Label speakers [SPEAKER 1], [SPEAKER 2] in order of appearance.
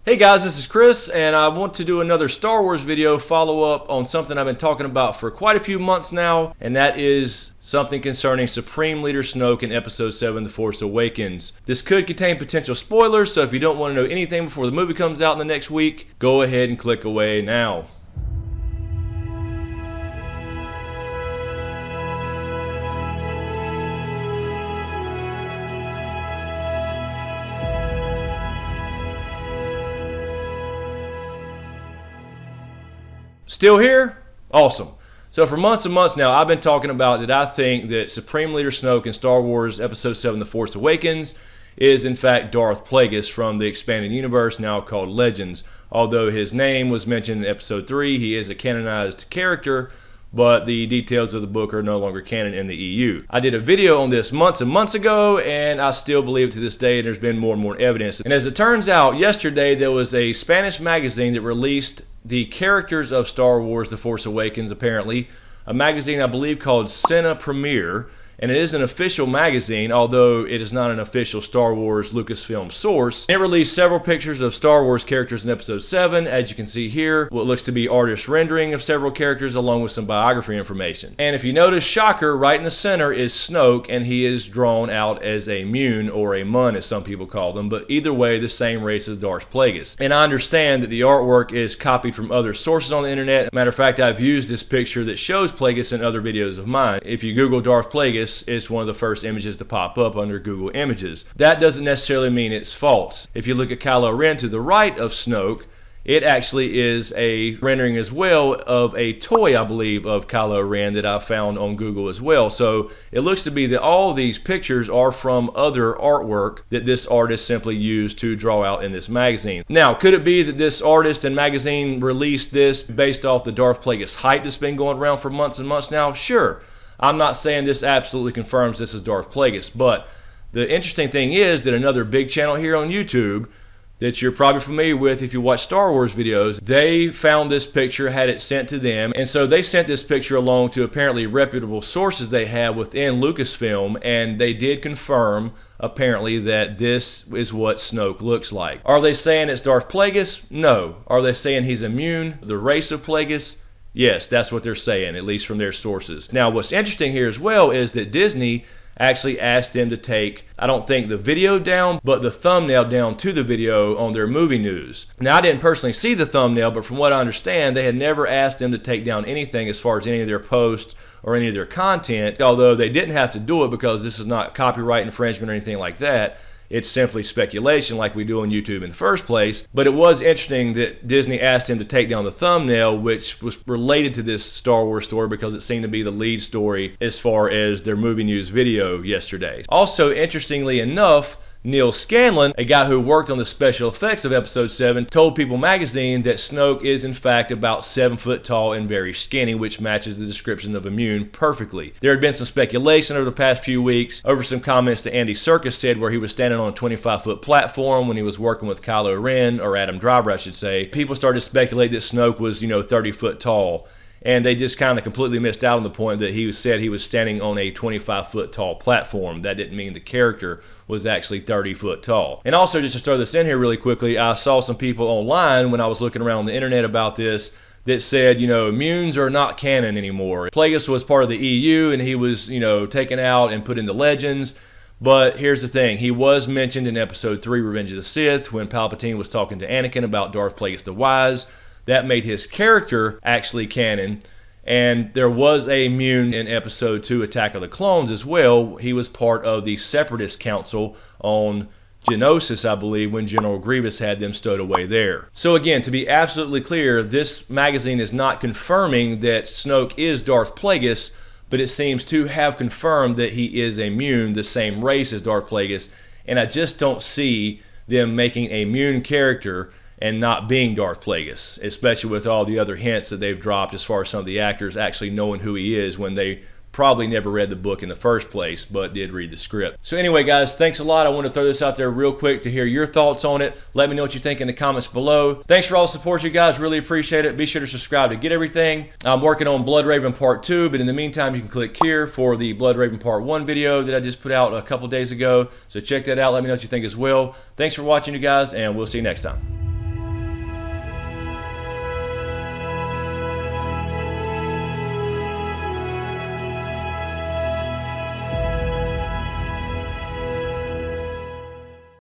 [SPEAKER 1] Hey guys, this is Chris, and I want to do another Star Wars video follow-up on something I've been talking about for quite a few months now, and that is something concerning Supreme Leader Snoke in Episode 7, The Force Awakens. This could contain potential spoilers, so if you don't want to know anything before the movie comes out in the next week, go ahead and click away now. Still here? Awesome. So for months and months now, I've been talking about that I think that Supreme Leader Snoke in Star Wars Episode 7, The Force Awakens is in fact Darth Plagueis from the expanded universe now called Legends. Although his name was mentioned in Episode 3, he is a canonized character, but the details of the book are no longer canon in the EU. I did a video on this months and months ago, and I still believe it to this day, and there's been more and more evidence. And as it turns out, yesterday there was a Spanish magazine that released the characters of Star Wars The Force Awakens, apparently, a magazine I believe called Cine Premier, and it is an official magazine, although it is not an official Star Wars Lucasfilm source. It released several pictures of Star Wars characters in Episode 7, as you can see here, what looks to be artist rendering of several characters along with some biography information. And if you notice, shocker, right in the center is Snoke, and he is drawn out as a Mun, or a Mun as some people call them, but either way the same race as Darth Plagueis. And I understand that the artwork is copied from other sources on the internet. Matter of fact, I've used this picture that shows Plagueis in other videos of mine. If you Google Darth Plagueis, it's one of the first images to pop up under Google Images. That doesn't necessarily mean it's false. If you look at Kylo Ren to the right of Snoke, it actually is a rendering as well of a toy, I believe, of Kylo Ren that I found on Google as well. So it looks to be that all these pictures are from other artwork that this artist simply used to draw out in this magazine. Now, could it be that this artist and magazine released this based off the Darth Plagueis hype that's been going around for months and months now? Sure. I'm not saying this absolutely confirms this is Darth Plagueis, but the interesting thing is that another big channel here on YouTube that you're probably familiar with if you watch Star Wars videos, they found this picture, had it sent to them, and so they sent this picture along to apparently reputable sources they have within Lucasfilm, and they did confirm apparently that this is what Snoke looks like. Are they saying it's Darth Plagueis? No. Are they saying he's immune, the race of Plagueis? Yes, that's what they're saying, at least from their sources. Now, what's interesting here as well is that Disney actually asked them to take, I don't think the video down, but the thumbnail down to the video on their movie news. Now, I didn't personally see the thumbnail, but from what I understand, they had never asked them to take down anything as far as any of their posts or any of their content, although they didn't have to do it because this is not copyright infringement or anything like that. It's simply speculation like we do on YouTube in the first place. But it was interesting that Disney asked him to take down the thumbnail, which was related to this Star Wars story because it seemed to be the lead story as far as their movie news video yesterday. Also, interestingly enough, Neil Scanlon, a guy who worked on the special effects of Episode 7, told People magazine that Snoke is in fact about 7 foot tall and very skinny, which matches the description of immune perfectly. There had been some speculation over the past few weeks over some comments that Andy Serkis said where he was standing on a 25-foot platform when he was working with Kylo Ren, or Adam Driver I should say. People started to speculate that Snoke was, 30 foot tall. And they just kind of completely missed out on the point that he said he was standing on a 25-foot tall platform. That didn't mean the character was actually 30 foot tall. And also, just to throw this in here really quickly, I saw some people online when I was looking around on the internet about this that said, Muns are not canon anymore. Plagueis was part of the EU and he was, taken out and put into Legends. But here's the thing, he was mentioned in Episode 3, Revenge of the Sith, when Palpatine was talking to Anakin about Darth Plagueis the Wise. That made his character actually canon, and there was a Mun in Episode 2, Attack of the Clones as well. He was part of the Separatist Council on Geonosis, I believe, when General Grievous had them stowed away there. So again, to be absolutely clear, this magazine is not confirming that Snoke is Darth Plagueis, but it seems to have confirmed that he is a Mun, the same race as Darth Plagueis, and I just don't see them making a Mun character and not being Darth Plagueis, especially with all the other hints that they've dropped as far as some of the actors actually knowing who he is when they probably never read the book in the first place, but did read the script. So anyway, guys, thanks a lot. I want to throw this out there real quick to hear your thoughts on it. Let me know what you think in the comments below. Thanks for all the support, you guys. Really appreciate it. Be sure to subscribe to get everything. I'm working on Blood Raven Part 2, but in the meantime, you can click here for the Blood Raven Part 1 video that I just put out a couple days ago. So check that out. Let me know what you think as well. Thanks for watching, you guys, and we'll see you next time.